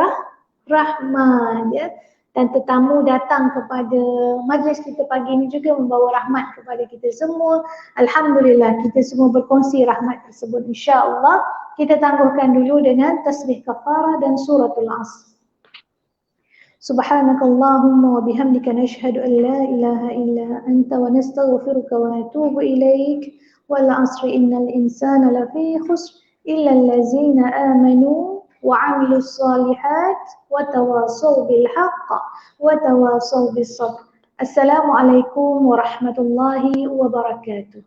rahmat ya. Dan tetamu datang kepada majlis kita pagi ini juga membawa rahmat kepada kita semua. Alhamdulillah kita semua berkongsi rahmat tersebut, insya-Allah. Kita tangguhkan dulu dengan tasbih kafarah dan suratul Asr. Subhanakallahumma wa bihamdika nashhadu an la ilaha illa anta wa nastaghfiruka wa natubu ilaik. wal 'asri innal insana lafi khusr illa allazina amanu wa 'amilus solihat wa tawasaw bil haqq wa tawasaw bis sabr. Assalamualaikum warahmatullahi wabarakatuh.